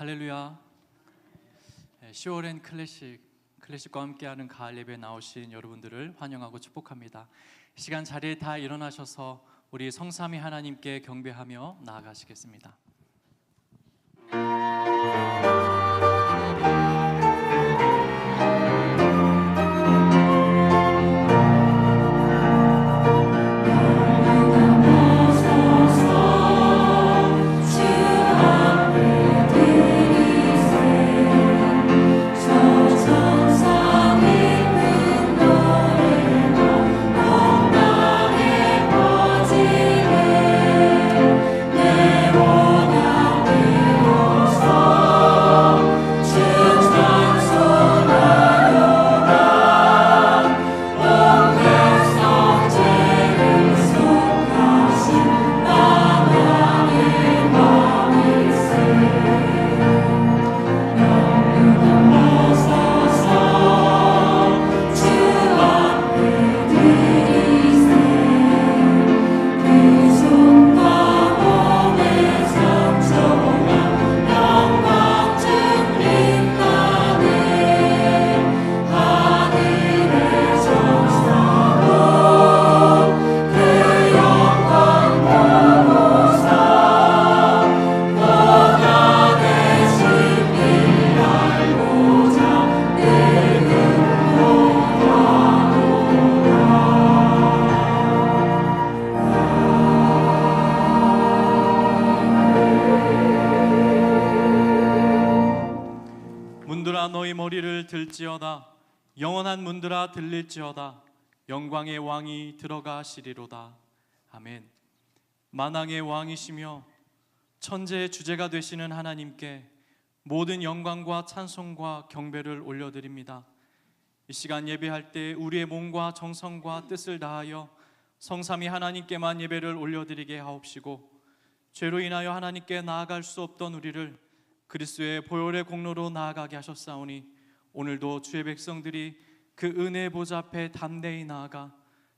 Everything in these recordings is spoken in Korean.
할렐루야. 10월엔 클래식과 함께하는 가을 예배에 나오신 여러분들을 환영하고 축복합니다. 이 시간 자리에 다 일어나셔서 우리 성삼위 하나님께 경배하며 나아가시겠습니다. 문들아 너희 머리를 들지어다. 영원한 문들아 들릴지어다. 영광의 왕이 들어가시리로다. 아멘. 만왕의 왕이시며 천재의 주제가 되시는 하나님께 모든 영광과 찬송과 경배를 올려드립니다. 이 시간 예배할 때 우리의 몸과 정성과 뜻을 다하여 성삼위 하나님께만 예배를 올려드리게 하옵시고, 죄로 인하여 하나님께 나아갈 수 없던 우리를 그리스도의 보혈의 공로로 나아가게 하셨사오니, 오늘도 주의 백성들이 그 은혜의 보좌 앞에 담대히 나아가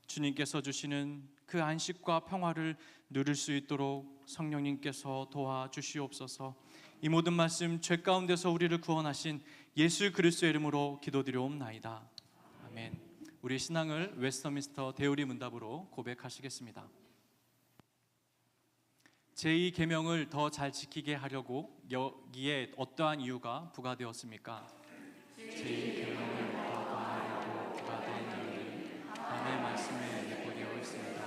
주님께서 주시는 그 안식과 평화를 누릴 수 있도록 성령님께서 도와주시옵소서. 이 모든 말씀 죄 가운데서 우리를 구원하신 예수 그리스도의 이름으로 기도드리옵나이다. 아멘. 우리 신앙을 웨스터민스터 대우리 문답으로 고백하시겠습니다. 제2 계명을 더 잘 지키게 하려고 여기에 어떠한 이유가 부과되었습니까? 제2 계명을 더 강화하려고 부과된 이유는 다음의 말씀에 내포되어 있습니다.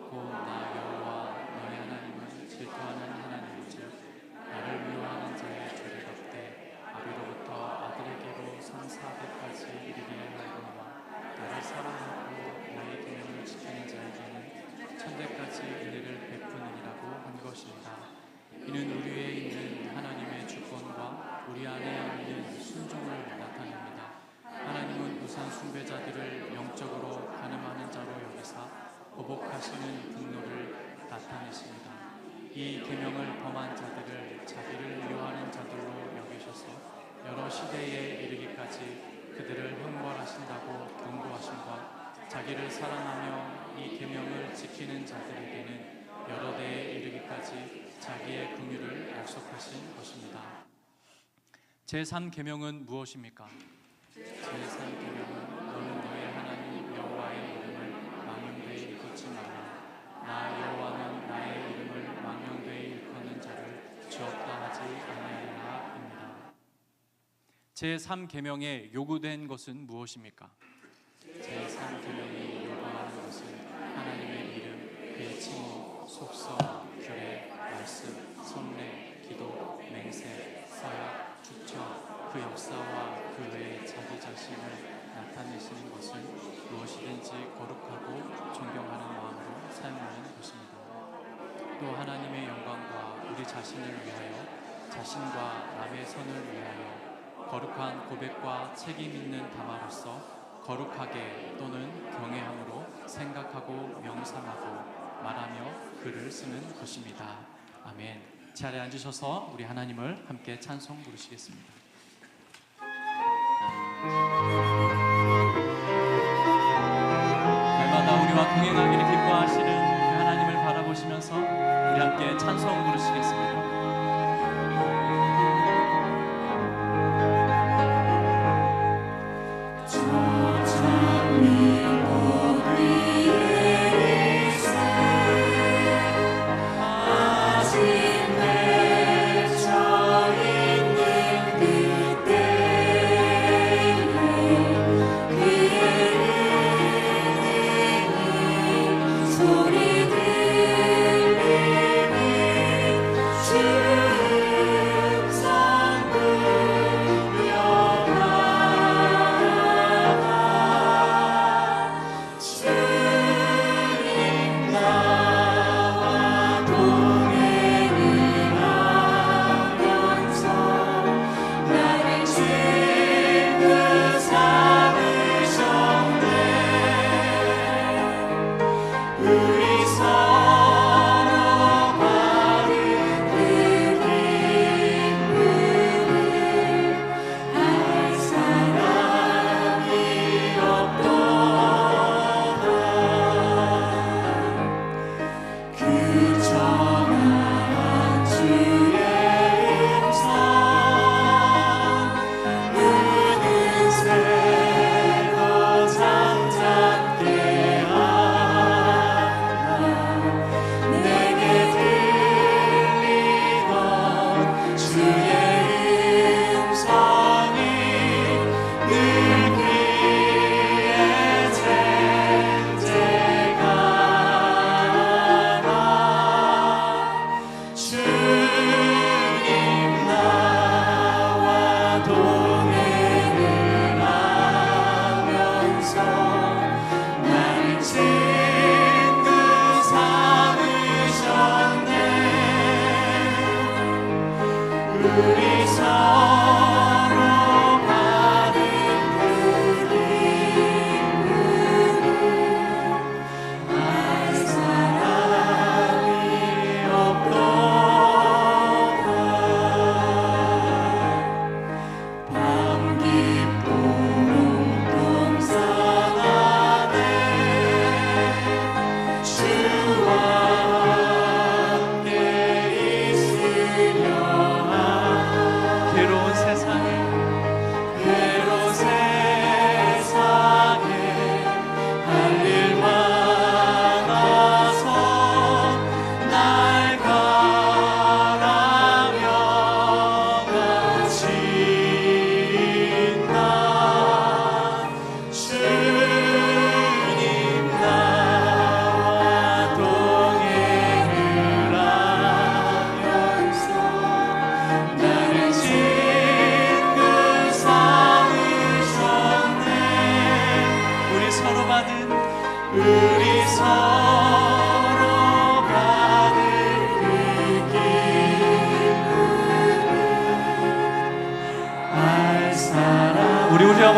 곧 나 여호와 너의 하나님은 질투하는 하나님이지 나를 미워하는 자의 죄를 갚되 아비로부터 아들에게로 성사대까지 이르게 하였거니와 나를 사랑하고 나의 계명을 지키는 자에게는 천대까지 은혜를 베푸느니라고 한 것입니다. 이는 우리 위에 있는 하나님의 주권과 우리 안에 있는 순종을 나타냅니다. 하나님은 우상 숭배자들을 영적으로 가늠하는 자로 여기사 보복하시는 분노를 나타내십니다. 이 계명을 범한 자들을 자기를 미워하는 자들로 여기셔서 여러 시대에 이르기까지 그들을 형벌하신다고 경고하심과 자기를 사랑하며 이 계명을 지키는 자들에게는 여러 대에 이르기까지 자기의 긍휼을 약속하신 것입니다. 제3 계명은 무엇입니까? 제3 계명은 너는 너의 하나님 여호와의 이름을 망령되이 일컫지 말라. 나 여호와는 나의 이름을 망령되이 일컫는 자를 주었다 하지 아니하리라입니다. 제3 계명에 요구된 것은 무엇입니까? 제3 계명이 요구하는 것은 하나님의 이름, 그의 칭호, 속성, 규례, 말씀, 성례, 기도, 맹세, 서약, 추천, 그 역사와 그 외에 자기 자신을 나타내시는 것은 무엇이든지 거룩하고 존경하는 마음으로 사용하는 것입니다. 또 하나님의 영광과 우리 자신을 위하여 자신과 남의 선을 위하여 거룩한 고백과 책임 있는 담화로서 거룩하게 또는 경외함으로 생각하고 명상하고 말하며 글을 쓰는 것입니다. 아멘. 자리에 앉으셔서 우리 하나님을 함께 찬송 부르시겠습니다. 날마다 우리와 동행하기를 기뻐하시는 그 하나님을 바라보시면서 우리 함께 찬송 부르시겠습니다.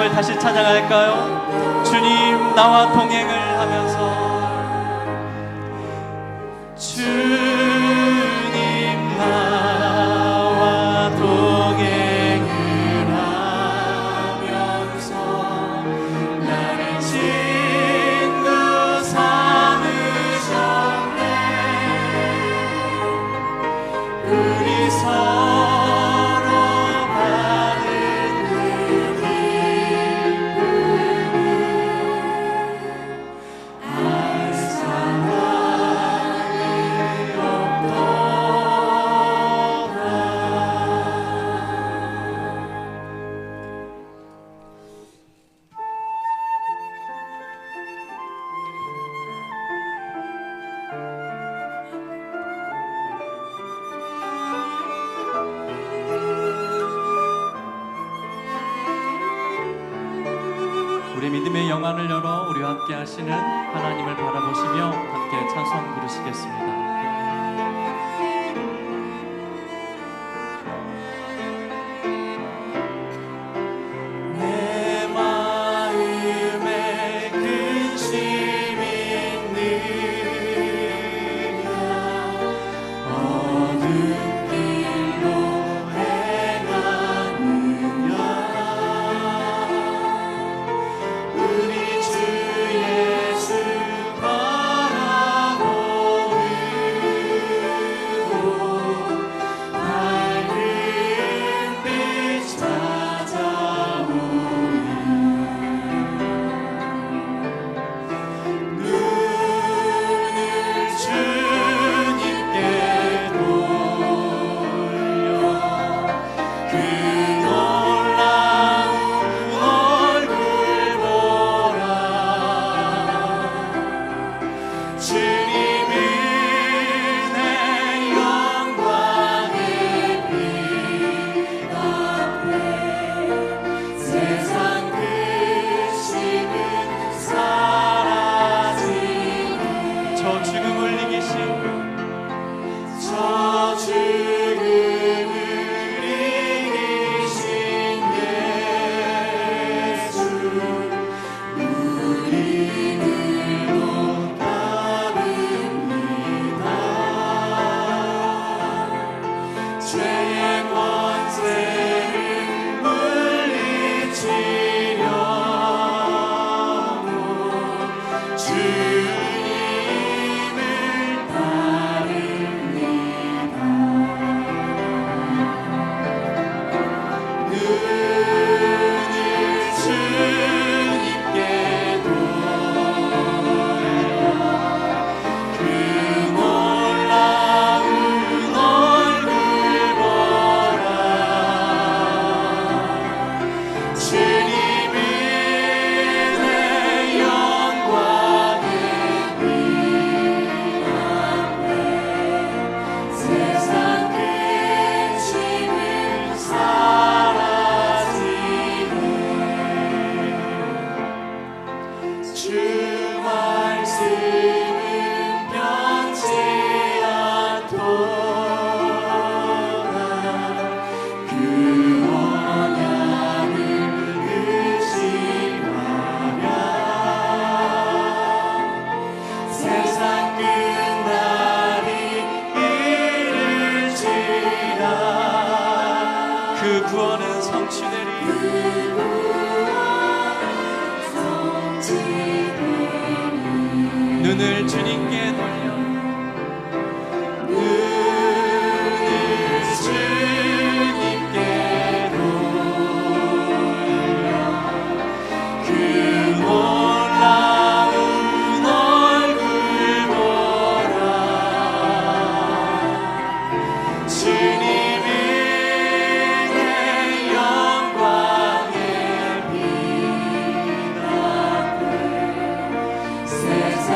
주님을 다시 찬양할까요? 주님 나와 동행을 하면서 주님 나와 동행을 하면서 나를 친구 삼으셨네. 우리 서로 받은 그 기쁨은 알 사랑이 없도다. 우리 믿음의 영안을 열어 우리와 함께 하시는 하나님을 바라보시며 함께 찬송 부르시겠습니다. 내 마음에 근심이 있느냐 어둠 길로 행하느냐 우리 주 예수 바라보고 밝은 빛 찾아오니 눈을 주님께 돌려 그 놀라운 얼굴 보라. 주님은 내 영광의 빛 앞에 세상 근심은 사라지니 저 죽음을 이기신 예수 우리 길로 따릅니다. 죄의 권세를 물리치려고 주님을 따릅니다. 눈을 주님께 돌려 그 놀라운 얼굴 보라. 주님은 내 영광의 빛 앞에 세상 근심은 사라지네. 주 말씀은 변치 않도다. 그 언약을 의심하며 세상 끝날이 이를지라. 그 구원은 성취되리. 눈을 주님께 돌려 눈을 주님께 돌려 그 놀라운 얼굴 보라. 주님은 내 영광의 빛 앞에 세상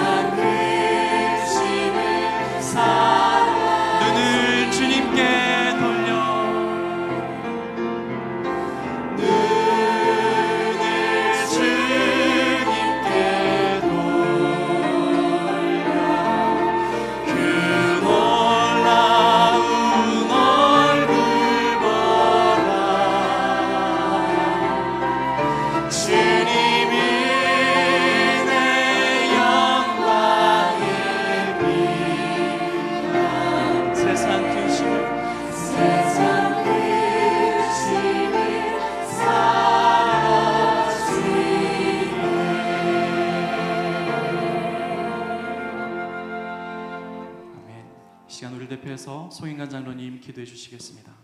시간 우리 대표해서 송인관 장로님 기도해 주시겠습니다.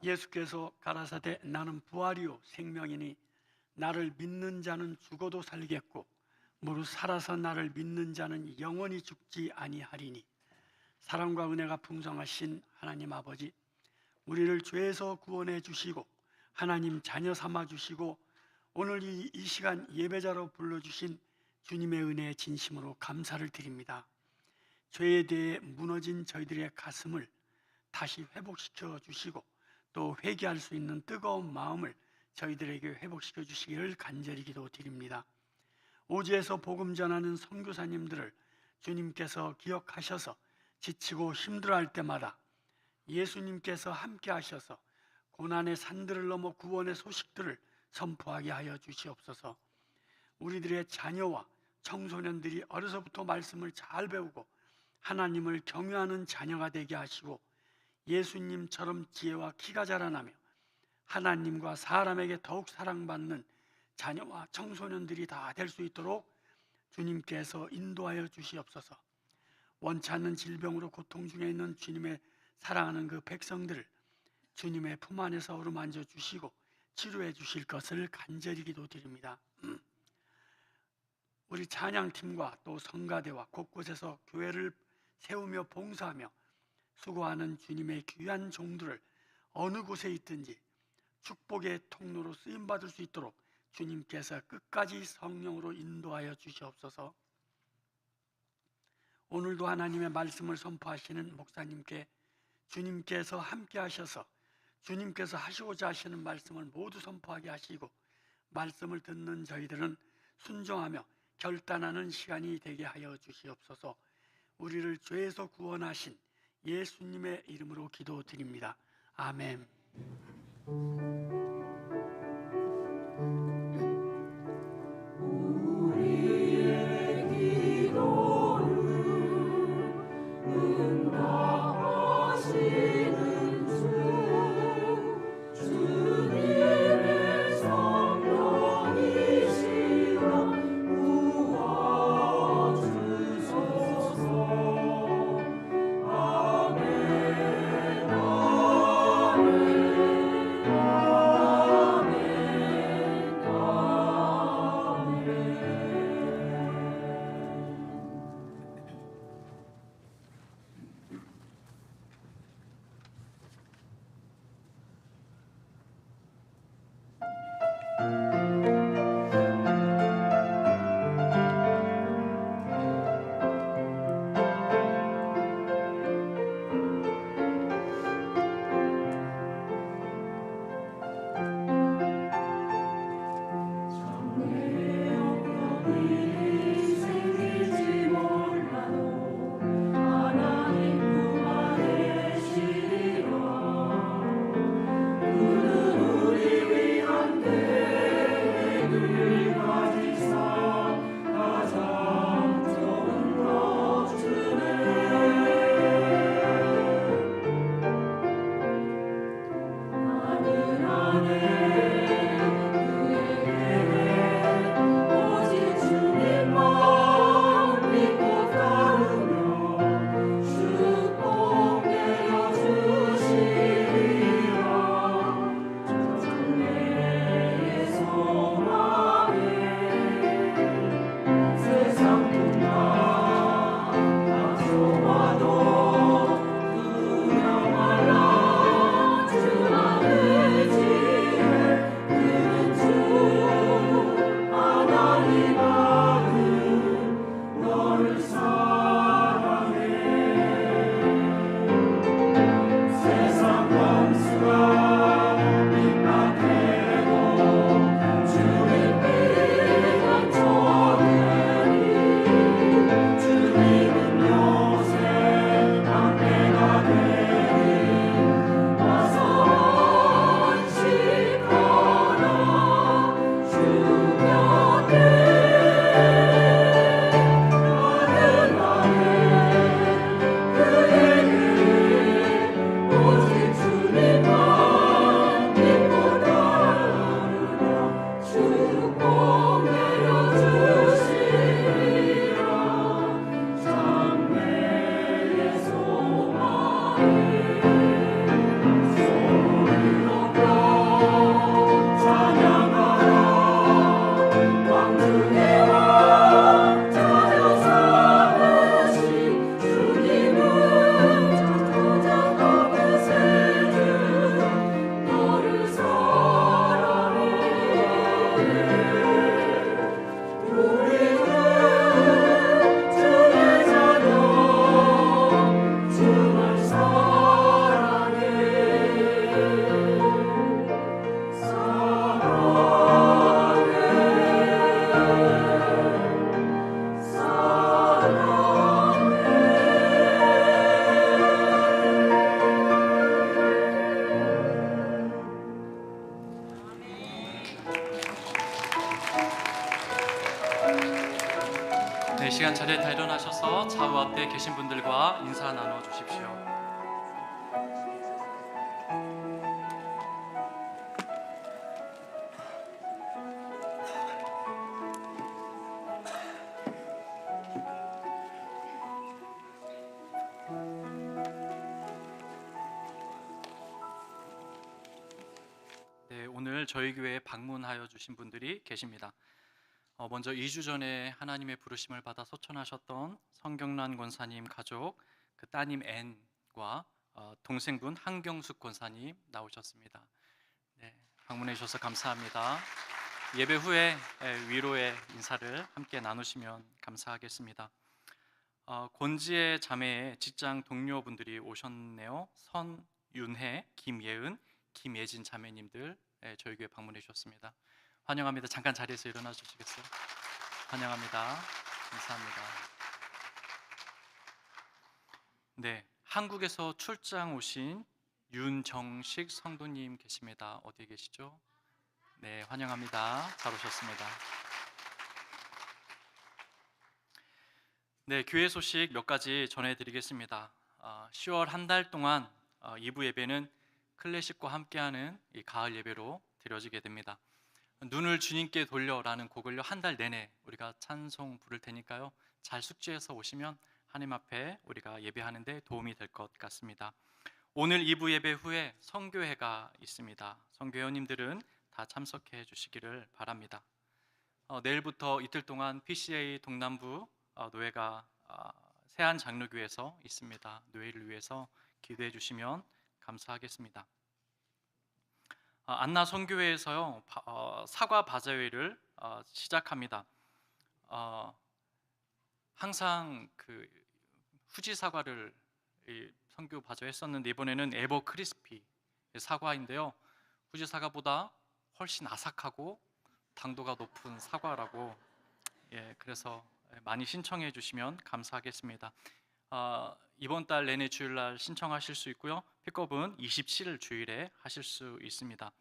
예수께서 가라사대 나는 부활이요 생명이니 나를 믿는 자는 죽어도 살겠고 무릇 살아서 나를 믿는 자는 영원히 죽지 아니하리니. 사랑과 은혜가 풍성하신 하나님 아버지, 우리를 죄에서 구원해 주시고 하나님 자녀 삼아 주시고 오늘 이 시간 예배자로 불러주신 주님의 은혜에 진심으로 감사를 드립니다. 죄에 대해 무너진 저희들의 가슴을 다시 회복시켜 주시고 또 회개할 수 있는 뜨거운 마음을 저희들에게 회복시켜 주시기를 간절히 기도드립니다. 오지에서 복음 전하는 선교사님들을 주님께서 기억하셔서 지치고 힘들어할 때마다 예수님께서 함께 하셔서 고난의 산들을 넘어 구원의 소식들을 선포하게 하여 주시옵소서. 우리들의 자녀와 청소년들이 어려서부터 말씀을 잘 배우고 하나님을 경외하는 자녀가 되게 하시고 예수님처럼 지혜와 키가 자라나며 하나님과 사람에게 더욱 사랑받는 자녀와 청소년들이 다 될 수 있도록 주님께서 인도하여 주시옵소서. 원치 않는 질병으로 고통 중에 있는 주님의 사랑하는 그 백성들을 주님의 품 안에서 어루만져 주시고 치료해 주실 것을 간절히 기도드립니다. 우리 찬양팀과 또 성가대와 곳곳에서 교회를 세우며 봉사하며 수고하는 주님의 귀한 종들을 어느 곳에 있든지 축복의 통로로 쓰임받을 수 있도록 주님께서 끝까지 성령으로 인도하여 주시옵소서. 오늘도 하나님의 말씀을 선포하시는 목사님께 주님께서 함께 하셔서 주님께서 하시고자 하시는 말씀을 모두 선포하게 하시고 말씀을 듣는 저희들은 순종하며 결단하는 시간이 되게 하여 주시옵소서. 우리를 죄에서 구원하신 예수님의 이름으로 기도드립니다. 아멘. 아멘. 시간 자리에 다 일어나셔서 좌우 앞에 계신 분들과 인사 나눠 주십시오. 네, 오늘 저희 교회에 방문하여 주신 분들이 계십니다. 먼저 2주 전에 하나님의 부르심을 받아 소천하셨던 성경란 권사님 가족, 그 따님 앤과 동생분 한경숙 권사님 나오셨습니다. 네, 방문해 주셔서 감사합니다. 예배 후에 위로의 인사를 함께 나누시면 감사하겠습니다. 권지의 자매의 직장 동료분들이 오셨네요. 선윤혜, 김예은, 김예진 자매님들 저희 교회 방문해 주셨습니다. 환영합니다. 잠깐 자리에서 일어나 주시겠어요? 환영합니다. 감사합니다. 네, 한국에서 출장 오신 윤정식 성도님 계십니다. 어디에 계시죠? 네, 환영합니다. 잘 오셨습니다. 네, 교회 소식 몇 가지 전해드리겠습니다. 10월 한 달 동안 2부 예배는 클래식과 함께하는 이 가을 예배로 드려지게 됩니다. 눈을 주님께 돌려라는 곡을요 한 달 내내 우리가 찬송 부를 테니까요 잘 숙지해서 오시면 하나님 앞에 우리가 예배하는데 도움이 될 것 같습니다. 오늘 2부 예배 후에 선교회가 있습니다. 선교회원님들은 다 참석해 주시기를 바랍니다. 내일부터 이틀 동안 PCA 동남부 노예가 세안장로교에서 있습니다. 노예를 위해서 기도해 주시면 감사하겠습니다. 안나 선교회에서요 사과 바자회를 시작합니다. 항상 그 후지 사과를 선교 바자회 했었는데 이번에는 에버 크리스피 사과인데요. 후지 사과보다 훨씬 아삭하고 당도가 높은 사과라고 그래서 많이 신청해 주시면 감사하겠습니다. 이번 달 내내 주일날 신청하실 수 있고요. 픽업은 27일 주일에 하실 수 있습니다.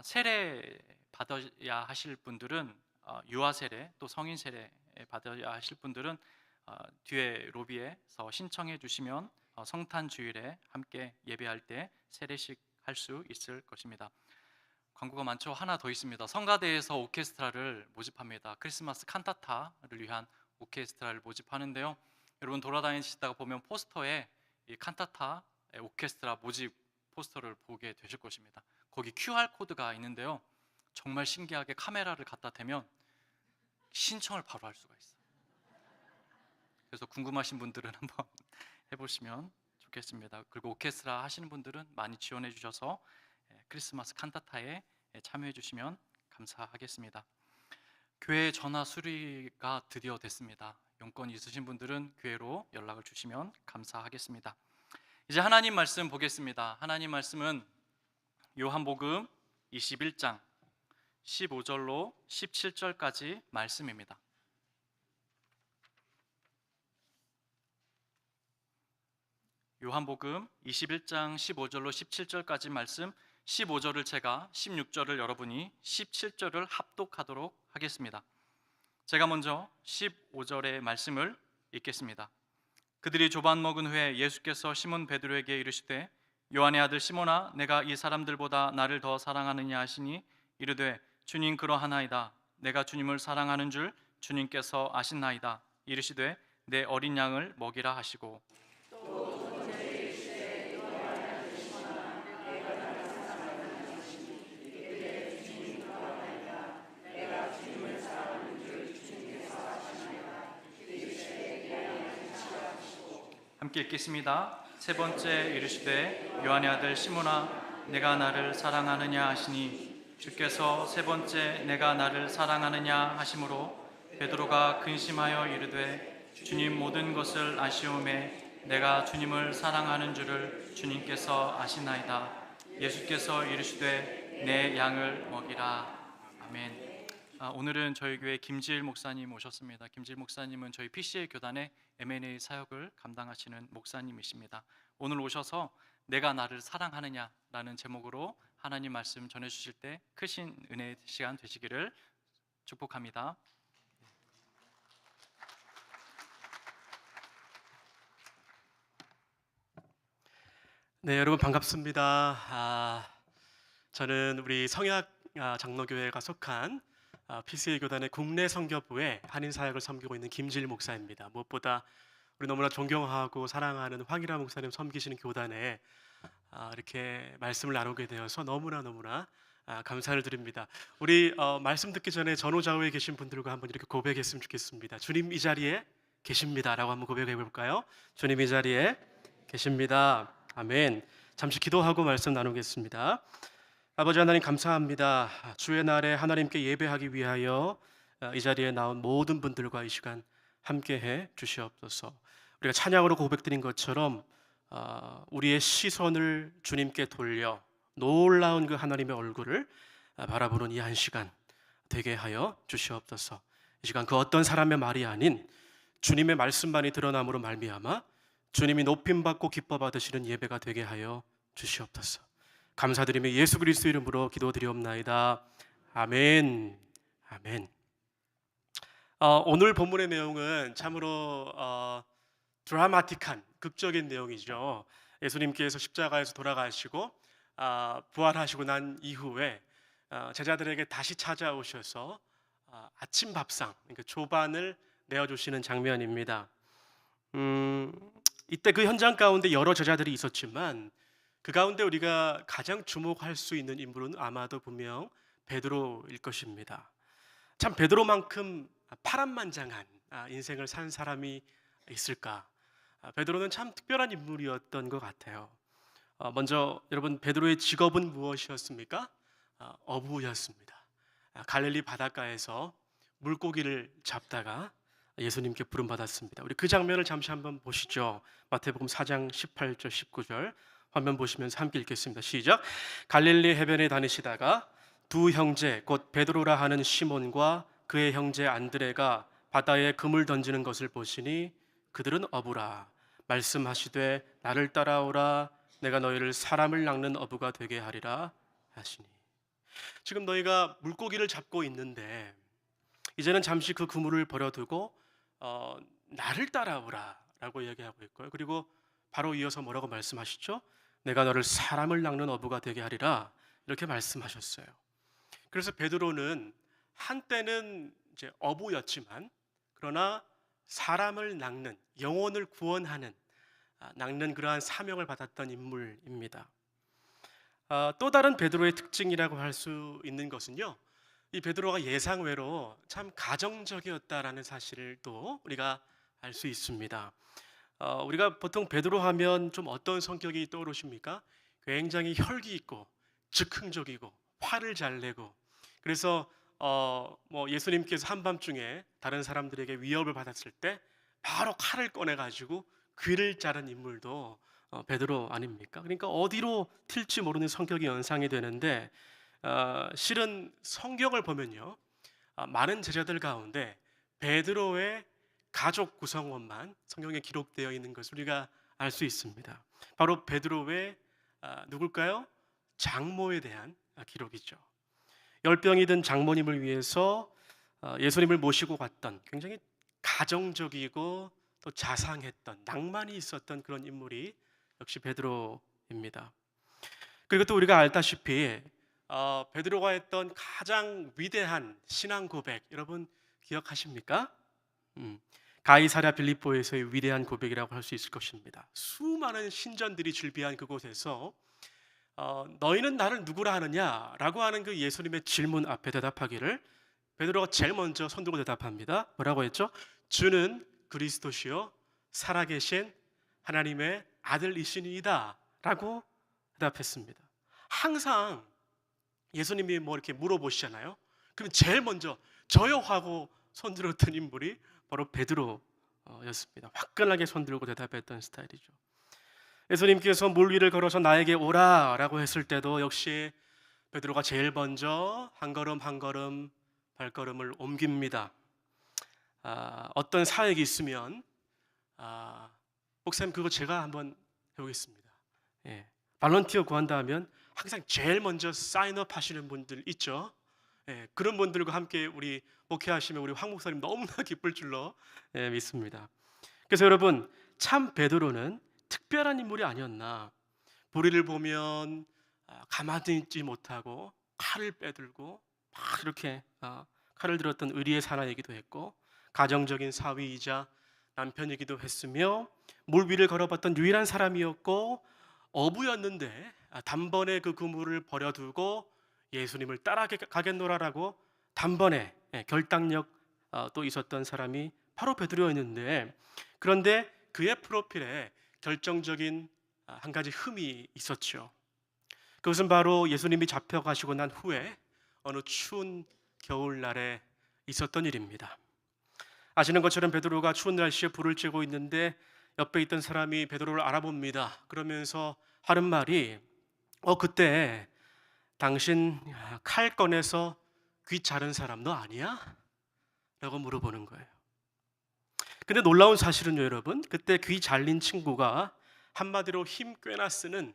세례 받아야 하실 분들은 유아 세례 또 성인 세례 받아야 하실 분들은 뒤에 로비에서 신청해 주시면 성탄 주일에 함께 예배할 때 세례식 할 수 있을 것입니다. 광고가 많죠. 하나 더 있습니다. 성가대에서 오케스트라를 모집합니다. 크리스마스 칸타타를 위한 오케스트라를 모집하는데요. 여러분 돌아다니시다가 보면 포스터에 이 칸타타 오케스트라 모집 포스터를 보게 되실 것입니다. 거기 QR 코드가 있는데요. 정말 신기하게 카메라를 갖다 대면 신청을 바로 할 수가 있어요. 그래서 궁금하신 분들은 한번 해보시면 좋겠습니다. 그리고 오케스트라 하시는 분들은 많이 지원해 주셔서 크리스마스 칸타타에 참여해 주시면 감사하겠습니다. 교회 전화 수리가 드디어 됐습니다. 용건이 있으신 분들은 교회로 연락을 주시면 감사하겠습니다. 이제 하나님 말씀 보겠습니다. 하나님 말씀은 요한복음 21장 15절로 17절까지 말씀입니다. 요한복음 21장 15절로 17절까지 말씀, 15절을 제가, 16절을 여러분이, 17절을 합독하도록 하겠습니다. 제가 먼저 15절의 말씀을 읽겠습니다. 그들이 조반 먹은 후에 예수께서 시몬 베드로에게 이르시되 요한의 아들 시몬아 내가 이 사람들보다 나를 더 사랑하느냐 하시니 이르되 주님 그러하나이다. 내가 주님을 사랑하는 줄 주님께서 아신나이다. 이르시되 내 어린 양을 먹이라 하시고 함께 읽겠습니다. 세 번째 이르시되 요한의 아들 시몬아 내가 나를 사랑하느냐 하시니 주께서 세 번째 내가 나를 사랑하느냐 하심으로 베드로가 근심하여 이르되 주님 모든 것을 아시오매 내가 주님을 사랑하는 줄을 주님께서 아시나이다. 예수께서 이르시되 내 양을 먹이라. 아멘. 오늘은 저희 교회 김지일 목사님 오셨습니다. 김지일 목사님은 저희 PCA 교단의 M&A 사역을 감당하시는 목사님이십니다. 오늘 오셔서 내가 나를 사랑하느냐라는 제목으로 하나님 말씀 전해주실 때 크신 은혜의 시간 되시기를 축복합니다. 네, 여러분 반갑습니다. 저는 우리 성약 장로교회가 속한 PCA 교단의 국내 선교부의 한인 사역을 섬기고 있는 김질 목사입니다. 무엇보다 우리 너무나 존경하고 사랑하는 황일화 목사님 섬기시는 교단에 이렇게 말씀을 나누게 되어서 너무나 감사를 드립니다. 우리 말씀 듣기 전에 전후좌우에 계신 분들과 한번 이렇게 고백했으면 좋겠습니다. 주님 이 자리에 계십니다라고 한번 고백해 볼까요? 주님 이 자리에 계십니다. 아멘. 잠시 기도하고 말씀 나누겠습니다. 아버지 하나님 감사합니다. 주의 날에 하나님께 예배하기 위하여 이 자리에 나온 모든 분들과 이 시간 함께해 주시옵소서. 우리가 찬양으로 고백드린 것처럼 우리의 시선을 주님께 돌려 놀라운 그 하나님의 얼굴을 바라보는 이 한 시간 되게 하여 주시옵소서. 이 시간 그 어떤 사람의 말이 아닌 주님의 말씀만이 드러남으로 말미암아 주님이 높임받고 기뻐 받으시는 예배가 되게 하여 주시옵소서. 감사드리며 예수 그리스도 이름으로 기도드리옵나이다. 아멘. 아멘. 오늘 본문의 내용은 참으로 드라마틱한 극적인 내용이죠. 예수님께서 십자가에서 돌아가시고 부활하시고 난 이후에 제자들에게 다시 찾아오셔서 아침 밥상, 그러니까 조반을 내어주시는 장면입니다. 이때 그 현장 가운데 여러 제자들이 있었지만 그 가운데 우리가 가장 주목할 수 있는 인물은 아마도 분명 베드로일 것입니다. 참 베드로만큼 파란만장한 인생을 산 사람이 있을까? 베드로는 참 특별한 인물이었던 것 같아요. 먼저 여러분 베드로의 직업은 무엇이었습니까? 어부였습니다. 갈릴리 바닷가에서 물고기를 잡다가 예수님께 부름받았습니다. 우리 그 장면을 잠시 한번 보시죠. 마태복음 4장 18절 19절 화면 보시면서 함께 읽겠습니다. 시작. 갈릴리 해변에 다니시다가 두 형제 곧 베드로라 하는 시몬과 그의 형제 안드레가 바다에 그물 던지는 것을 보시니 그들은 어부라. 말씀하시되 나를 따라오라. 내가 너희를 사람을 낚는 어부가 되게 하리라 하시니. 지금 너희가 물고기를 잡고 있는데 이제는 잠시 그 그물을 버려두고 나를 따라오라 라고 이야기하고 있고요. 그리고 바로 이어서 뭐라고 말씀하시죠? 내가 너를 사람을 낚는 어부가 되게 하리라 이렇게 말씀하셨어요. 그래서 베드로는 한때는 이제 어부였지만 그러나 사람을 낚는, 영혼을 구원하는, 낚는 그러한 사명을 받았던 인물입니다. 또 다른 베드로의 특징이라고 할 수 있는 것은요, 이 베드로가 예상외로 참 가정적이었다라는 사실을 또 우리가 알 수 있습니다. 우리가 보통 베드로 하면 좀 어떤 성격이 떠오르십니까? 굉장히 혈기 있고 즉흥적이고 화를 잘 내고, 그래서 뭐 예수님께서 한밤중에 다른 사람들에게 위협을 받았을 때 바로 칼을 꺼내 가지고 귀를 자른 인물도 베드로 아닙니까? 그러니까 어디로 튈지 모르는 성격이 연상이 되는데 실은 성경을 보면요, 많은 제자들 가운데 베드로의 가족 구성원만 성경에 기록되어 있는 것을 우리가 알 수 있습니다. 바로 베드로의 누굴까요? 장모에 대한 기록이죠. 열병이 든 장모님을 위해서 예수님을 모시고 갔던 굉장히 가정적이고 또 자상했던, 낭만이 있었던 그런 인물이 역시 베드로입니다. 그리고 또 우리가 알다시피 베드로가 했던 가장 위대한 신앙 고백, 여러분 기억하십니까? 가이사랴 빌립보에서의 위대한 고백이라고 할 수 있을 것입니다. 수많은 신전들이 즐비한 그곳에서 너희는 나를 누구라 하느냐라고 하는 그 예수님의 질문 앞에 대답하기를 베드로가 제일 먼저 손들고 대답합니다. 뭐라고 했죠? 주는 그리스도시요 살아계신 하나님의 아들이시니이다 라고 대답했습니다. 항상 예수님이 뭐 이렇게 물어보시잖아요. 그럼 제일 먼저 저요 하고 손들었던 인물이 바로 베드로였습니다. 화끈하게 손들고 대답했던 스타일이죠. 예수님께서 물 위를 걸어서 나에게 오라 라고 했을 때도 역시 베드로가 제일 먼저 한 걸음 한 걸음 발걸음을 옮깁니다. 어떤 사역이 있으면 목사님 그거 제가 한번 해보겠습니다. 발런티어 구한다 하면 항상 제일 먼저 사인업 하시는 분들 있죠. 그런 분들과 함께 우리 목회하시면 우리 황 목사님 너무나 기쁠 줄로 믿습니다. 그래서 여러분 참 베드로는 특별한 인물이 아니었나. 불의를 보면 가만히 있지 못하고 칼을 빼들고 막 이렇게 칼을 들었던 의리의 사나이기도 했고, 가정적인 사위이자 남편이기도 했으며, 물 위를 걸어봤던 유일한 사람이었고, 어부였는데 단번에 그 그물을 버려두고 예수님을 따라가겠노라라고 단번에 결단력 또 있었던 사람이 바로 베드로였는데, 그런데 그의 프로필에 결정적인 한 가지 흠이 있었죠. 그것은 바로 예수님이 잡혀가시고 난 후에 어느 추운 겨울날에 있었던 일입니다. 아시는 것처럼 베드로가 추운 날씨에 불을 쬐고 있는데 옆에 있던 사람이 베드로를 알아봅니다. 그러면서 하는 말이 그때 당신 칼 꺼내서 귀 자른 사람 너 아니야? 라고 물어보는 거예요. 근데 놀라운 사실은요, 여러분, 그때 귀 잘린 친구가 한마디로 힘 꽤나 쓰는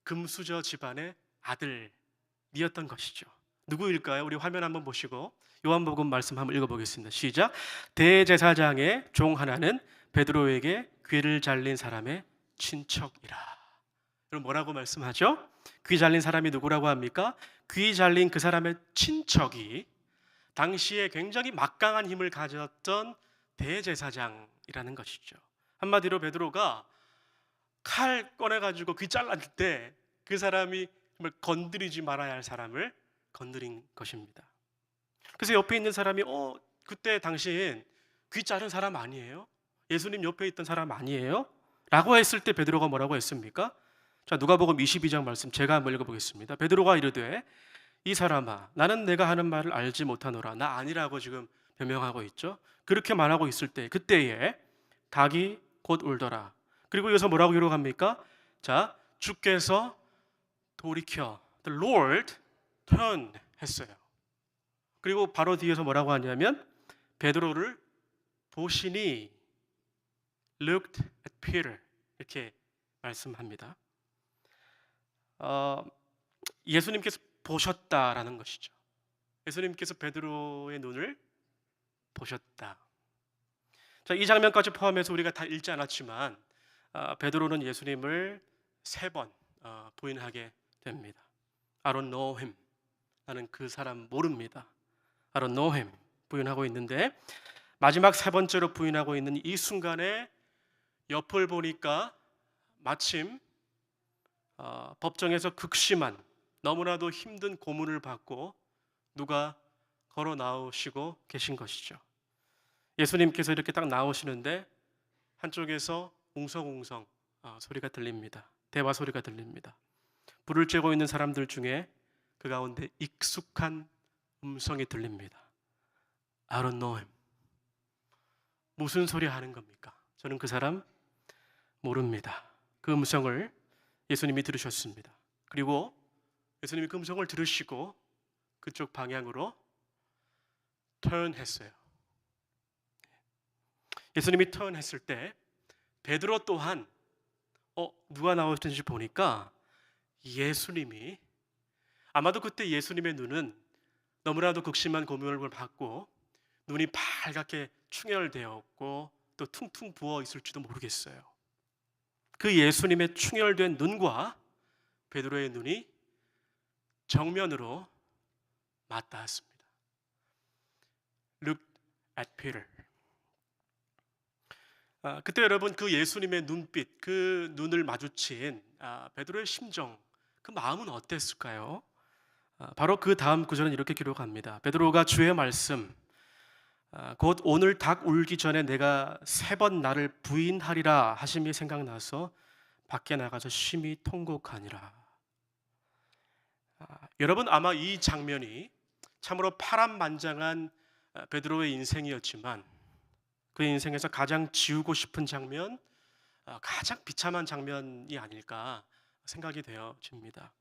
금수저 집안의 아들이었던 것이죠. 누구일까요? 우리 화면 한번 보시고 요한복음 말씀 한번 읽어보겠습니다. 시작. 대제사장의 종 하나는 베드로에게 귀를 잘린 사람의 친척이라. 여러분 뭐라고 말씀하죠? 귀 잘린 사람이 누구라고 합니까? 귀 잘린 그 사람의 친척이 당시에 굉장히 막강한 힘을 가졌던 대제사장이라는 것이죠. 한마디로 베드로가 칼 꺼내가지고 귀 잘랐을 때 그 사람이 정말 건드리지 말아야 할 사람을 건드린 것입니다. 그래서 옆에 있는 사람이 그때 당신 귀 자른 사람 아니에요? 예수님 옆에 있던 사람 아니에요? 라고 했을 때 베드로가 뭐라고 했습니까? 자, 누가복음 22장 말씀 제가 한번 읽어보겠습니다. 베드로가 이르되 이 사람아 나는 내가 하는 말을 알지 못하노라. 나 아니라고 지금 변명하고 있죠. 그렇게 말하고 있을 때 그때에 닭이 곧 울더라. 그리고 여기서 뭐라고 기록합니까? 자, 주께서 돌이켜 The Lord turn 했어요. 그리고 바로 뒤에서 뭐라고 하냐면 베드로를 보시니 looked at Peter 이렇게 말씀합니다. 예수님께서 보셨다라는 것이죠. 예수님께서 베드로의 눈을 보셨다. 자, 이 장면까지 포함해서 우리가 다 읽지 않았지만 베드로는 예수님을 3번 부인하게 됩니다. I don't know him. 나는 그 사람 모릅니다. I don't know him. 부인하고 있는데 마지막 3번째로 부인하고 있는 이 순간에 옆을 보니까 마침 법정에서 극심한 너무나도 힘든 고문을 받고 누가 걸어 나오시고 계신 것이죠. 예수님께서 이렇게 딱 나오시는데 한쪽에서 웅성웅성 소리가 들립니다. 대화 소리가 들립니다. 불을 쬐고 있는 사람들 중에 그 가운데 익숙한 음성이 들립니다. I don't know him. 무슨 소리 하는 겁니까? 저는 그 사람 모릅니다. 그 음성을 예수님이 들으셨습니다. 그리고 예수님이 그 음성을 들으시고 그쪽 방향으로 turn 했어요. 예수님이 turn 했을 때 베드로 또한 누가 나오셨는지 보니까 예수님이 아마도 그때 예수님의 눈은 너무나도 극심한 고문을 받고 눈이 빨갛게 충혈되었고 또 퉁퉁 부어 있을지도 모르겠어요. 그 예수님의 충혈된 눈과 베드로의 눈이 정면으로 맞닿았습니다. Look at Peter. 그때 여러분 그 예수님의 눈빛, 그 눈을 마주친 베드로의 심정, 그 마음은 어땠을까요? 바로 그 다음 구절은 이렇게 기록합니다. 베드로가 주의 말씀, 곧 오늘 닭 울기 전에 내가 3번 나를 부인하리라 하심이 생각나서 밖에 나가서 심히 통곡하니라. 여러분 아마 이 장면이 참으로 파란만장한 베드로의 인생이었지만 그 인생에서 가장 지우고 싶은 장면, 가장 비참한 장면이 아닐까 생각이 되어집니다.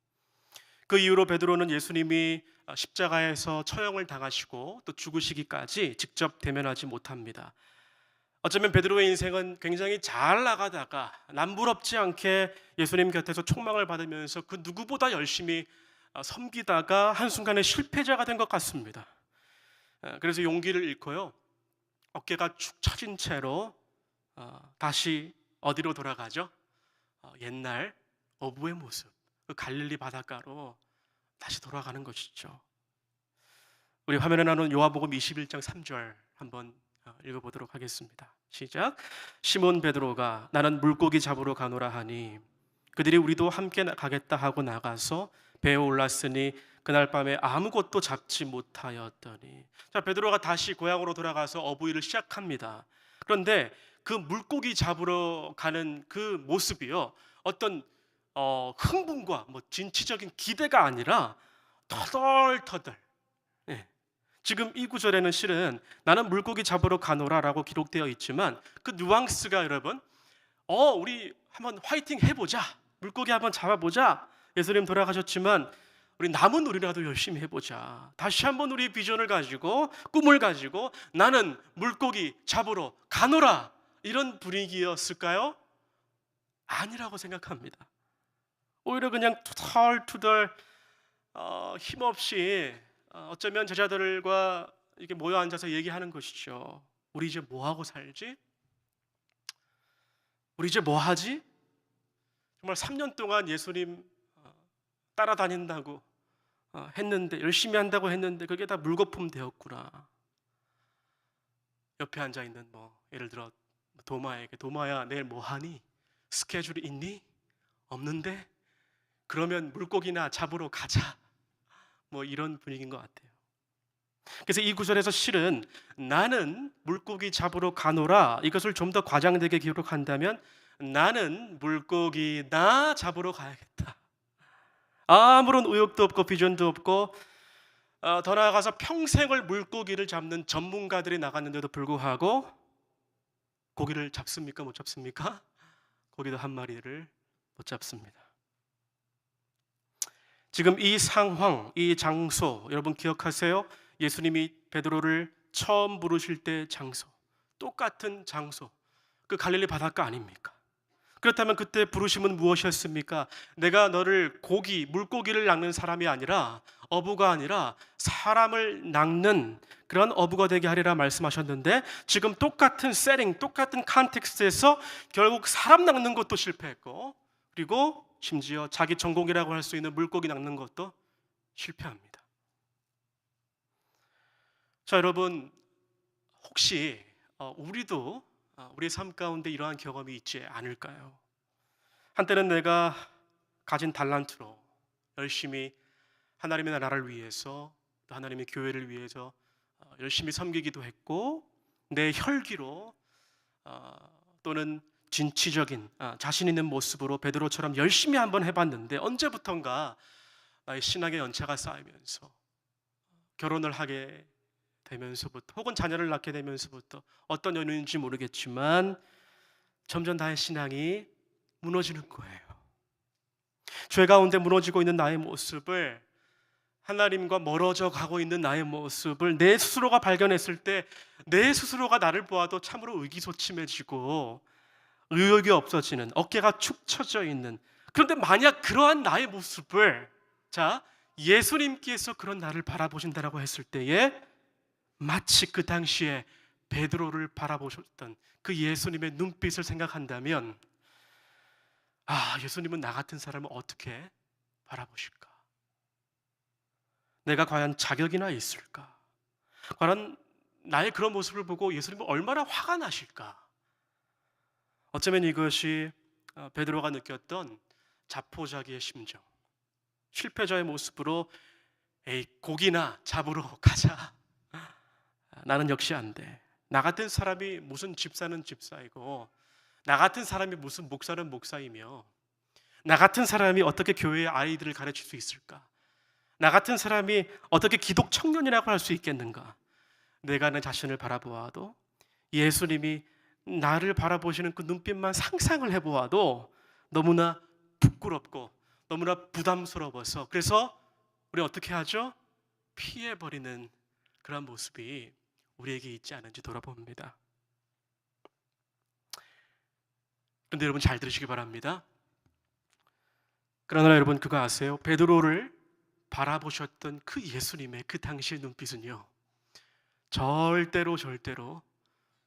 그 이후로 베드로는 예수님이 십자가에서 처형을 당하시고 또 죽으시기까지 직접 대면하지 못합니다. 어쩌면 베드로의 인생은 굉장히 잘 나가다가 남부럽지 않게 예수님 곁에서 촉망을 받으면서 그 누구보다 열심히 섬기다가 한순간에 실패자가 된 것 같습니다. 그래서 용기를 잃고요, 어깨가 축 처진 채로 다시 어디로 돌아가죠? 옛날 어부의 모습, 그 갈릴리 바닷가로 다시 돌아가는 것이죠. 우리 화면에 나오는 요한복음 21장 3절 한번 읽어보도록 하겠습니다. 시작. 시몬 베드로가 나는 물고기 잡으러 가노라 하니 그들이 우리도 함께 가겠다 하고 나가서 배에 올랐으니 그날 밤에 아무것도 잡지 못하였더니. 자, 베드로가 다시 고향으로 돌아가서 어부일을 시작합니다. 그런데 그 물고기 잡으러 가는 그 모습이요, 어떤 흥분과 진취적인 기대가 아니라 터덜터덜. 예. 지금 이 구절에는 실은 나는 물고기 잡으러 가노라라고 기록되어 있지만 그 뉘앙스가 여러분, 우리 한번 화이팅 해보자, 물고기 한번 잡아보자. 예수님 돌아가셨지만 우리 남은 우리라도 열심히 해보자. 다시 한번 우리 비전을 가지고 꿈을 가지고 나는 물고기 잡으러 가노라, 이런 분위기였을까요? 아니라고 생각합니다. 오히려 그냥 투덜투덜 힘없이 어쩌면 제자들과 이렇게 모여 앉아서 얘기하는 것이죠. 우리 이제 뭐 하고 살지? 우리 이제 뭐 하지? 정말 3년 동안 예수님 따라다닌다고 했는데, 열심히 한다고 했는데 그게 다 물거품 되었구나. 옆에 앉아 있는 예를 들어 도마에게, 도마야 내일 뭐 하니? 스케줄이 있니? 없는데? 그러면 물고기나 잡으러 가자. 이런 분위기인 것 같아요. 그래서 이 구절에서 실은 나는 물고기 잡으러 가노라, 이것을 좀 더 과장되게 기록한다면 나는 물고기나 잡으러 가야겠다. 아무런 의욕도 없고 비전도 없고 더 나아가서 평생을 물고기를 잡는 전문가들이 나갔는데도 불구하고 고기를 잡습니까? 못 잡습니까? 고기도 한 마리를 못 잡습니다. 지금 이 상황, 이 장소 여러분 기억하세요? 예수님이 베드로를 처음 부르실 때 장소, 똑같은 장소, 그 갈릴리 바닷가 아닙니까? 그렇다면 그때 부르심은 무엇이었습니까? 내가 너를 물고기를 낚는 사람이 아니라, 어부가 아니라 사람을 낚는 그런 어부가 되게 하리라 말씀하셨는데, 지금 똑같은 세팅, 똑같은 컨텍스트에서 결국 사람 낚는 것도 실패했고, 그리고 심지어 자기 전공이라고 할 수 있는 물고기 낚는 것도 실패합니다. 자, 여러분, 혹시 우리도 우리의 삶 가운데 이러한 경험이 있지 않을까요? 한때는 내가 가진 달란트로 열심히 하나님의 나라를 위해서, 또 하나님의 교회를 위해서 열심히 섬기기도 했고, 내 혈기로 또는 진취적인 자신 있는 모습으로 베드로처럼 열심히 한번 해봤는데, 언제부턴가 나의 신앙의 연차가 쌓이면서 결혼을 하게 되면서부터, 혹은 자녀를 낳게 되면서부터, 어떤 연유인지 모르겠지만 점점 나의 신앙이 무너지는 거예요. 죄 가운데 무너지고 있는 나의 모습을, 하나님과 멀어져 가고 있는 나의 모습을 내 스스로가 발견했을 때 내 스스로가 나를 보아도 참으로 의기소침해지고 의욕이 없어지는, 어깨가 축 처져 있는. 그런데 만약 그러한 나의 모습을 예수님께서 그런 나를 바라보신다라고 했을 때에 마치 그 당시에 베드로를 바라보셨던 그 예수님의 눈빛을 생각한다면, 예수님은 나 같은 사람을 어떻게 바라보실까? 내가 과연 자격이나 있을까? 과연 나의 그런 모습을 보고 예수님은 얼마나 화가 나실까? 어쩌면 이것이 베드로가 느꼈던 자포자기의 심정, 실패자의 모습으로 고기나 잡으러 가자. 나는 역시 안 돼. 나 같은 사람이 무슨 집사는 집사이고, 나 같은 사람이 무슨 목사는 목사이며, 나 같은 사람이 어떻게 교회의 아이들을 가르칠 수 있을까? 나 같은 사람이 어떻게 기독 청년이라고 할 수 있겠는가? 내가 내 자신을 바라보아도, 예수님이 나를 바라보시는 그 눈빛만 상상을 해보아도 너무나 부끄럽고 너무나 부담스러워서, 그래서 우리 어떻게 하죠? 피해버리는 그런 모습이 우리에게 있지 않은지 돌아봅니다. 그런데 여러분 잘 들으시기 바랍니다. 그러나 여러분 그거 아세요? 베드로를 바라보셨던 그 예수님의 그 당시의 눈빛은요, 절대로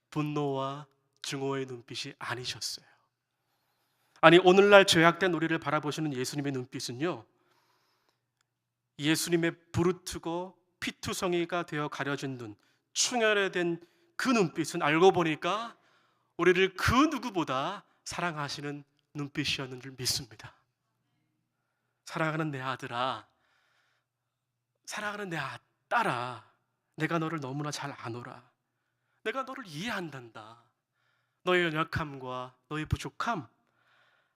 분노와 증오의 눈빛이 아니셨어요. 아니 오늘날 죄악된 우리를 바라보시는 예수님의 눈빛은요, 예수님의 부르트고 피투성이가 되어 가려진 눈, 충혈된 그 눈빛은 알고 보니까 우리를 그 누구보다 사랑하시는 눈빛이었는 줄 믿습니다. 사랑하는 내 아들아, 사랑하는 내 딸아, 내가 너를 너무나 잘 아노라. 내가 너를 이해한단다. 너의 연약함과 너의 부족함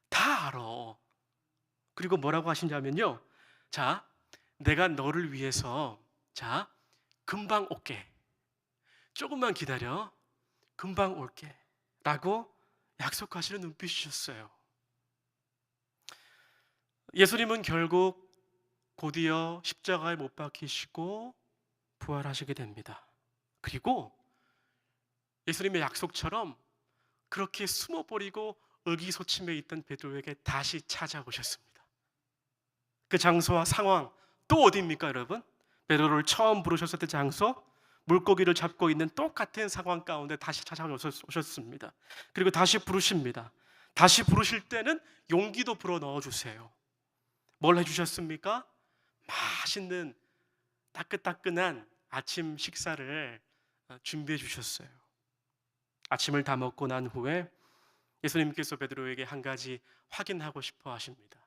다 알아. 그리고 뭐라고 하시냐면요, 자, 내가 너를 위해서 자, 금방 올게. 조금만 기다려. 금방 올게. 라고 약속하시는 눈빛이셨어요. 예수님은 결국 곧이어 십자가에 못 박히시고 부활하시게 됩니다. 그리고 예수님의 약속처럼 그렇게 숨어버리고 의기소침해 있던 베드로에게 다시 찾아오셨습니다. 그 장소와 상황 또 어디입니까, 여러분? 베드로를 처음 부르셨을 때 장소, 물고기를 잡고 있는 똑같은 상황 가운데 다시 찾아오셨습니다. 그리고 다시 부르십니다. 다시 부르실 때는 용기도 불어 넣어주세요. 뭘 해주셨습니까? 맛있는 따끈따끈한 아침 식사를 준비해 주셨어요. 아침을 다 먹고 난 후에 예수님께서 베드로에게 한 가지 확인하고 싶어 하십니다.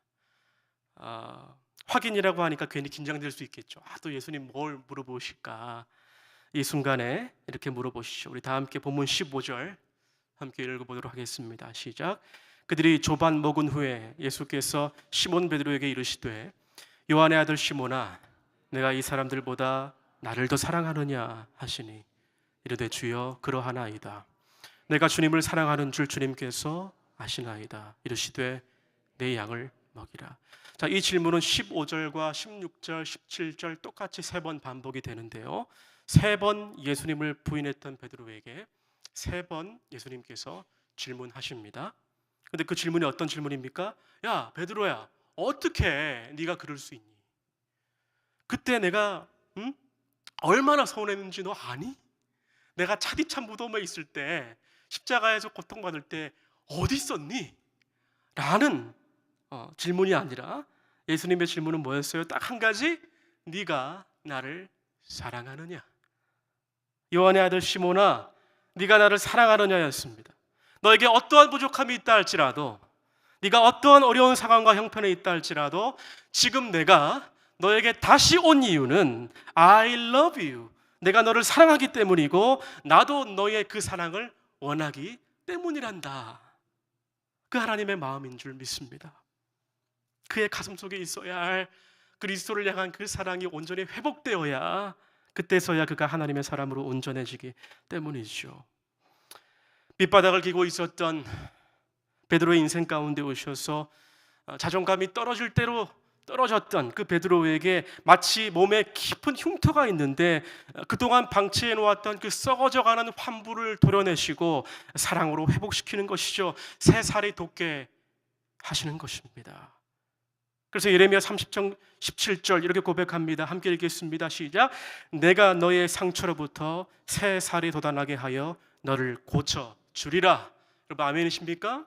확인이라고 하니까 괜히 긴장될 수 있겠죠. 또 예수님 뭘 물어보실까? 이 순간에 이렇게 물어보시죠. 우리 다 함께 본문 15절 함께 읽어보도록 하겠습니다. 시작. 그들이 조반 먹은 후에 예수께서 시몬 베드로에게 이르시되 요한의 아들 시몬아, 내가 이 사람들보다 나를 더 사랑하느냐 하시니 이르되 주여 그러하나이다. 내가 주님을 사랑하는 줄 주님께서 아시나이다. 이르시되 내 양을 먹이라. 자, 이 질문은 15절과 16절, 17절 똑같이 3번 반복이 되는데요. 3번 예수님을 부인했던 베드로에게 3번 예수님께서 질문하십니다. 근데 그 질문이 어떤 질문입니까? 야, 베드로야, 어떻게 네가 그럴 수 있니? 그때 내가 얼마나 서운했는지 너 아니? 내가 차디찬 무덤에 있을 때, 십자가에서 고통받을 때 어디 있었니? 라는 질문이 아니라 예수님의 질문은 뭐였어요? 딱 한 가지, 네가 나를 사랑하느냐? 요한의 아들 시몬아, 네가 나를 사랑하느냐였습니다. 너에게 어떠한 부족함이 있다 할지라도, 네가 어떠한 어려운 상황과 형편에 있다 할지라도 지금 내가 너에게 다시 온 이유는 I love you. 내가 너를 사랑하기 때문이고 나도 너의 그 사랑을 원하기 때문이란다. 그 하나님의 마음인 줄 믿습니다. 그의 가슴 속에 있어야 할 그리스도를 향한 그 사랑이 온전히 회복되어야 그때서야 그가 하나님의 사람으로 온전해지기 때문이죠. 밑바닥을 기고 있었던 베드로의 인생 가운데 오셔서 자존감이 떨어질 대로 떨어졌던 그 베드로에게 마치 몸에 깊은 흉터가 있는데 그동안 방치해 놓았던 그 썩어져가는 환부를 도려내시고 사랑으로 회복시키는 것이죠. 새 살이 돋게 하시는 것입니다. 그래서 예레미야 30장 17절 이렇게 고백합니다. 함께 읽겠습니다. 시작. 내가 너의 상처로부터 새 살이 돋아나게 하여 너를 고쳐 주리라. 여러분 아멘이십니까?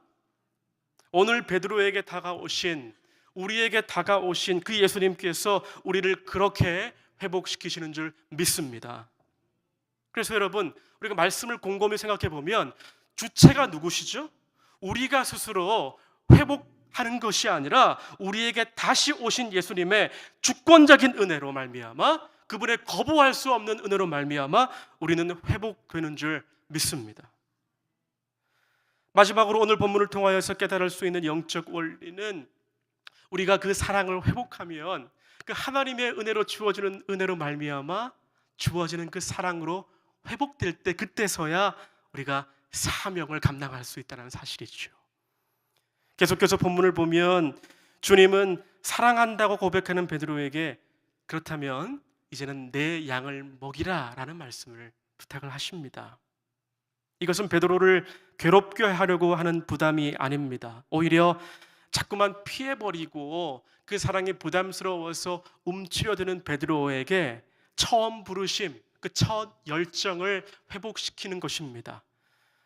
오늘 베드로에게 다가오신, 우리에게 다가오신 그 예수님께서 우리를 그렇게 회복시키시는 줄 믿습니다. 그래서 여러분, 우리가 말씀을 곰곰이 생각해 보면 주체가 누구시죠? 우리가 스스로 회복하는 것이 아니라 우리에게 다시 오신 예수님의 주권적인 은혜로 말미암아, 그분의 거부할 수 없는 은혜로 말미암아 우리는 회복되는 줄 믿습니다. 마지막으로 오늘 본문을 통하여서 깨달을 수 있는 영적 원리는 우리가 그 사랑을 회복하면 그 하나님의 은혜로 주어지는 은혜로 말미암아 주어지는 그 사랑으로 회복될 때, 그때서야 우리가 사명을 감당할 수 있다는 사실이죠. 계속해서 본문을 보면 주님은 사랑한다고 고백하는 베드로에게 그렇다면 이제는 내 양을 먹이라 라는 말씀을 부탁을 하십니다. 이것은 베드로를 괴롭게 하려고 하는 부담이 아닙니다. 오히려 자꾸만 피해버리고 그 사랑이 부담스러워서 움츠려드는 베드로에게 처음 부르심, 그 첫 열정을 회복시키는 것입니다.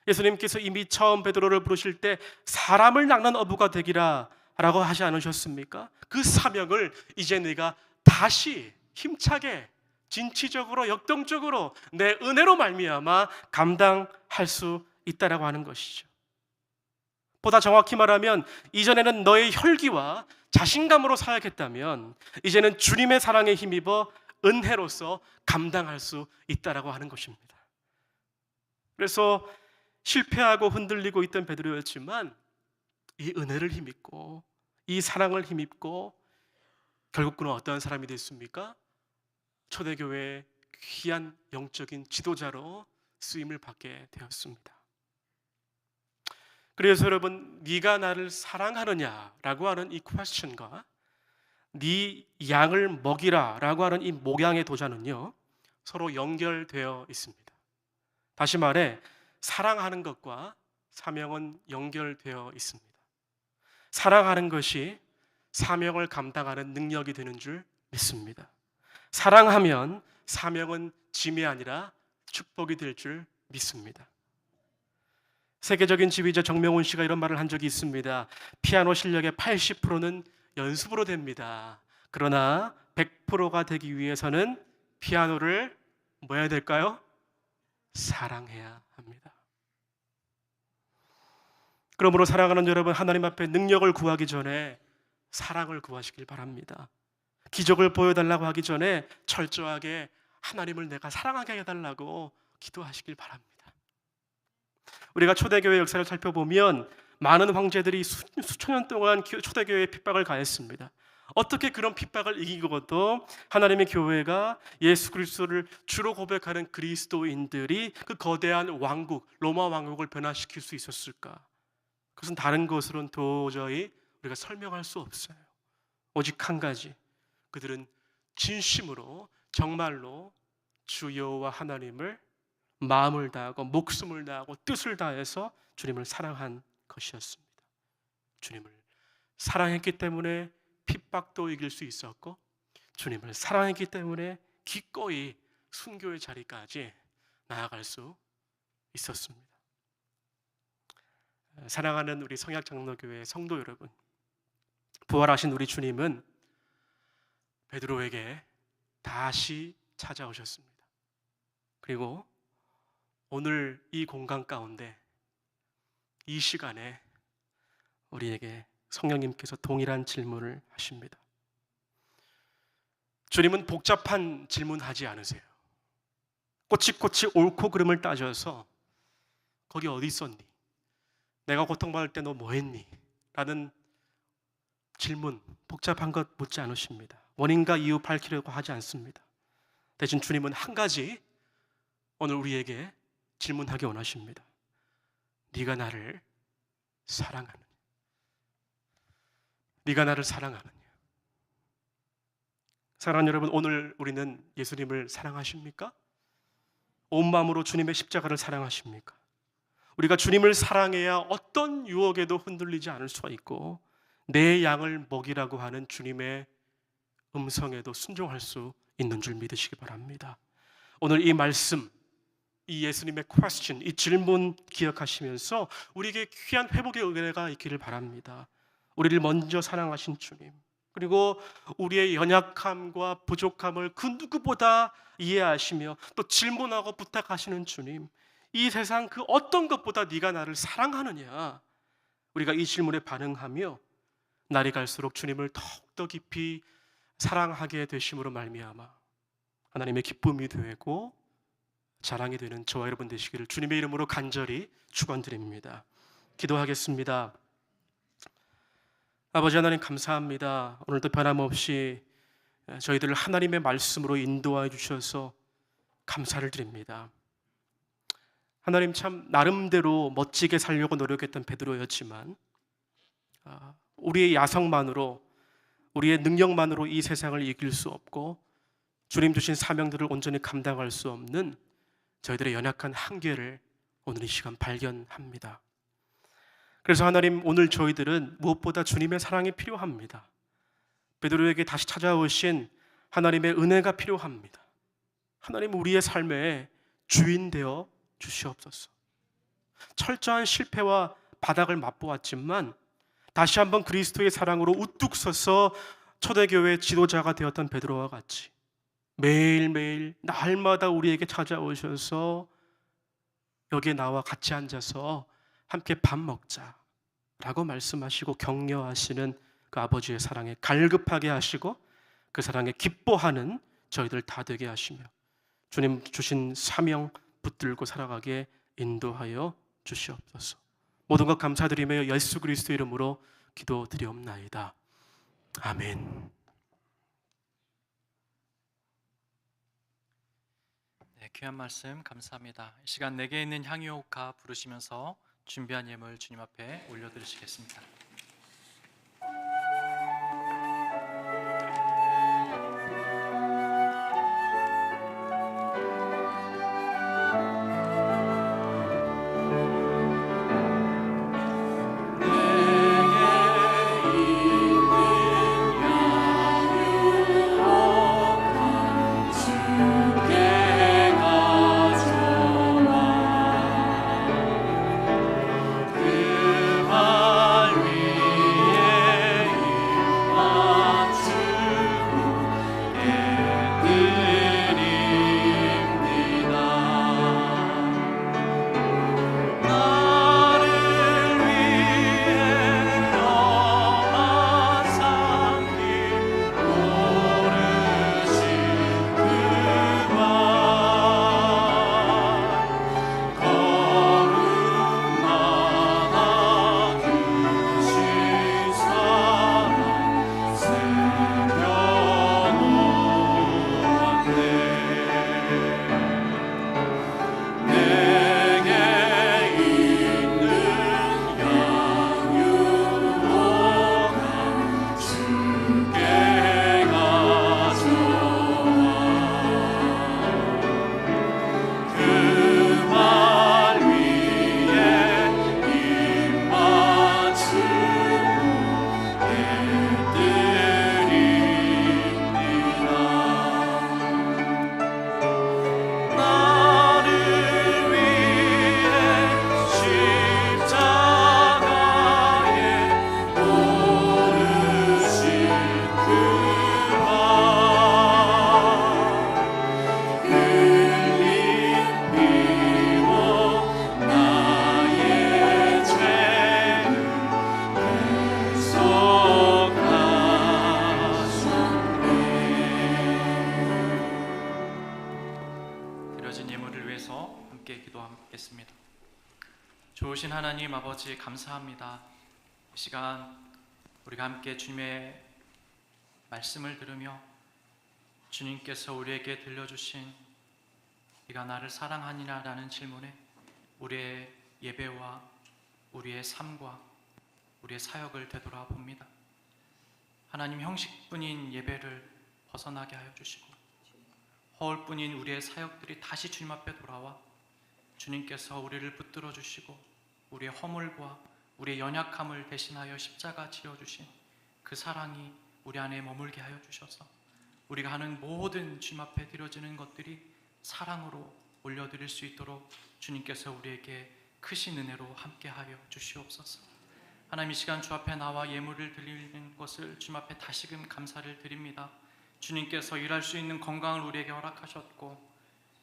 예수님께서 이미 처음 베드로를 부르실 때 사람을 낚는 어부가 되기라 라고 하지 않으셨습니까? 그 사명을 이제 네가 다시 힘차게 진취적으로 역동적으로 내 은혜로 말미암아 감당할 수 있다라고 하는 것이죠. 보다 정확히 말하면 이전에는 너의 혈기와 자신감으로 사역했다면 이제는 주님의 사랑에 힘입어 은혜로서 감당할 수 있다라고 하는 것입니다. 그래서 실패하고 흔들리고 있던 베드로였지만 이 은혜를 힘입고 이 사랑을 힘입고 결국 그는 어떠한 사람이 됐습니까? 초대교회의 귀한 영적인 지도자로 쓰임을 받게 되었습니다. 그래서 여러분, 네가 나를 사랑하느냐라고 하는 이 퀘스천과 네 양을 먹이라라고 하는 이 목양의 도전은요 서로 연결되어 있습니다. 다시 말해 사랑하는 것과 사명은 연결되어 있습니다. 사랑하는 것이 사명을 감당하는 능력이 되는 줄 믿습니다. 사랑하면 사명은 짐이 아니라 축복이 될 줄 믿습니다. 세계적인 지휘자 정명훈 씨가 이런 말을 한 적이 있습니다. 피아노 실력의 80%는 연습으로 됩니다. 그러나 100%가 되기 위해서는 피아노를 뭐 해야 될까요? 사랑해야 합니다. 그러므로 사랑하는 여러분, 하나님 앞에 능력을 구하기 전에 사랑을 구하시길 바랍니다. 기적을 보여달라고 하기 전에 철저하게 하나님을 내가 사랑하게 해달라고 기도하시길 바랍니다. 우리가 초대교회 역사를 살펴보면 많은 황제들이 수천 년 동안 초대교회에 핍박을 가했습니다. 어떻게 그런 핍박을 이기고도 하나님의 교회가 예수 그리스도를 주로 고백하는 그리스도인들이 그 거대한 왕국, 로마 왕국을 변화시킬 수 있었을까? 그것은 다른 것으로는 도저히 우리가 설명할 수 없어요. 오직 한 가지, 그들은 진심으로 정말로 주 여호와 하나님을 마음을 다하고 목숨을 다하고 뜻을 다해서 주님을 사랑한 것이었습니다. 주님을 사랑했기 때문에 핍박도 이길 수 있었고 주님을 사랑했기 때문에 기꺼이 순교의 자리까지 나아갈 수 있었습니다. 사랑하는 우리 성약장로교회 성도 여러분, 부활하신 우리 주님은 베드로에게 다시 찾아오셨습니다. 그리고 오늘 이 공간 가운데 이 시간에 우리에게 성령님께서 동일한 질문을 하십니다. 주님은 복잡한 질문하지 않으세요. 꼬치꼬치 옳고 그름을 따져서 거기 어디 있었니? 내가 고통받을 때 너 뭐 했니? 라는 질문, 복잡한 것 묻지 않으십니다. 원인과 이유 밝히려고 하지 않습니다. 대신 주님은 한 가지 오늘 우리에게 질문하기 원하십니다. 네가 나를 사랑하느냐? 네가 나를 사랑하느냐? 사랑하는 여러분, 오늘 우리는 예수님을 사랑하십니까? 온 마음으로 주님의 십자가를 사랑하십니까? 우리가 주님을 사랑해야 어떤 유혹에도 흔들리지 않을 수가 있고 내 양을 먹이라고 하는 주님의 음성에도 순종할 수 있는 줄 믿으시기 바랍니다. 오늘 이 말씀, 이 예수님의 question, 이 질문 기억하시면서 우리에게 귀한 회복의 은혜가 있기를 바랍니다. 우리를 먼저 사랑하신 주님, 그리고 우리의 연약함과 부족함을 그 누구보다 이해하시며 또 질문하고 부탁하시는 주님, 이 세상 그 어떤 것보다 네가 나를 사랑하느냐? 우리가 이 질문에 반응하며 날이 갈수록 주님을 더욱더 깊이 사랑하게 되심으로 말미암아 하나님의 기쁨이 되고 자랑이 되는 저와 여러분 되시기를 주님의 이름으로 간절히 축원드립니다. 기도하겠습니다. 아버지 하나님 감사합니다. 오늘도 변함없이 저희들을 하나님의 말씀으로 인도하여 주셔서 감사를 드립니다. 하나님, 참 나름대로 멋지게 살려고 노력했던 베드로였지만 우리의 야성만으로, 우리의 능력만으로 이 세상을 이길 수 없고 주님 주신 사명들을 온전히 감당할 수 없는 저희들의 연약한 한계를 오늘 이 시간 발견합니다. 그래서 하나님, 오늘 저희들은 무엇보다 주님의 사랑이 필요합니다. 베드로에게 다시 찾아오신 하나님의 은혜가 필요합니다. 하나님, 우리의 삶의 주인 되어 주시옵소서. 철저한 실패와 바닥을 맛보았지만 다시 한번 그리스도의 사랑으로 우뚝 서서 초대교회 지도자가 되었던 베드로와 같이 매일매일 날마다 우리에게 찾아오셔서 여기에 나와 같이 앉아서 함께 밥 먹자라고 말씀하시고 격려하시는 그 아버지의 사랑에 갈급하게 하시고 그 사랑에 기뻐하는 저희들 다 되게 하시며 주님 주신 사명 붙들고 살아가게 인도하여 주시옵소서. 모든 것 감사드리며 예수 그리스도 이름으로 기도드리옵나이다. 아멘. 네, 귀한 말씀 감사합니다. 이 시간 내게 있는 향유옥화 부르시면서 준비한 예물 주님 앞에 올려드리시겠습니다. 좋으신 하나님 아버지 감사합니다. 이 시간 우리가 함께 주님의 말씀을 들으며 주님께서 우리에게 들려주신 네가 나를 사랑하니라 라는 질문에 우리의 예배와 우리의 삶과 우리의 사역을 되돌아봅니다. 하나님, 형식뿐인 예배를 벗어나게 하여 주시고 허울뿐인 우리의 사역들이 다시 주님 앞에 돌아와 주님께서 우리를 붙들어 주시고 우리의 허물과 우리의 연약함을 대신하여 십자가 지어주신 그 사랑이 우리 안에 머물게 하여 주셔서 우리가 하는 모든 주님 앞에 드려지는 것들이 사랑으로 올려드릴 수 있도록 주님께서 우리에게 크신 은혜로 함께하여 주시옵소서. 하나님, 이 시간 주 앞에 나와 예물을 드리는 것을 주님 앞에 다시금 감사를 드립니다. 주님께서 일할 수 있는 건강을 우리에게 허락하셨고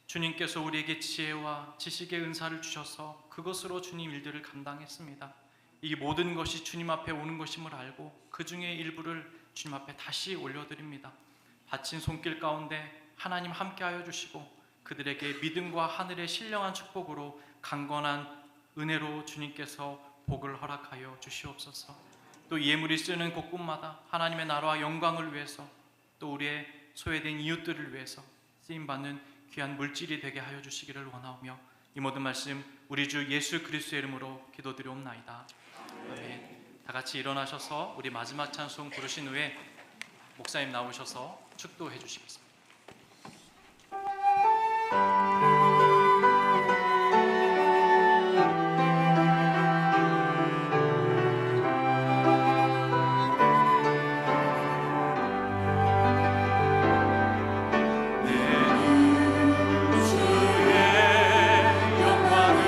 주님께서 우리에게 지혜와 지식의 은사를 주셔서 그것으로 주님 일들을 감당했습니다. 이 모든 것이 주님 앞에 오는 것임을 알고 그 중에 일부를 주님 앞에 다시 올려드립니다. 바친 손길 가운데 하나님 함께하여 주시고 그들에게 믿음과 하늘의 신령한 축복으로 강건한 은혜로 주님께서 복을 허락하여 주시옵소서. 또 예물이 쓰는 곳곳마다 하나님의 나라와 영광을 위해서 또 우리의 소외된 이웃들을 위해서 쓰임받는 귀한 물질이 되게 하여 주시기를 원하오며 이 모든 말씀 우리 주 예수 그리스도의 이름으로 기도드리옵나이다. 아멘. 다 같이 일어나셔서 우리 마지막 찬송 부르신 후에 목사님 나오셔서 축도해 주시겠습니다. 주의 영광을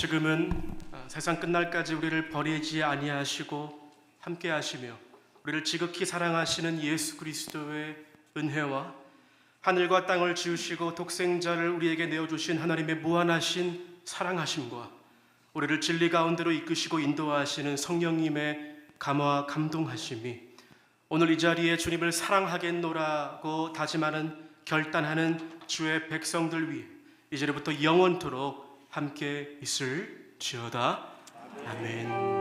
지금은 세상 끝날까지 우리를 버리지 아니하시고 함께 하시며 우리를 지극히 사랑하시는 예수 그리스도의 은혜와 하늘과 땅을 지으시고 독생자를 우리에게 내어주신 하나님의 무한하신 사랑하심과 우리를 진리 가운데로 이끄시고 인도하시는 성령님의 감화 감동하심이 오늘 이 자리에 주님을 사랑하겠노라고 다짐하는 결단하는 주의 백성들 위해 이제부터 영원토록 함께 있을지어다. 아멘.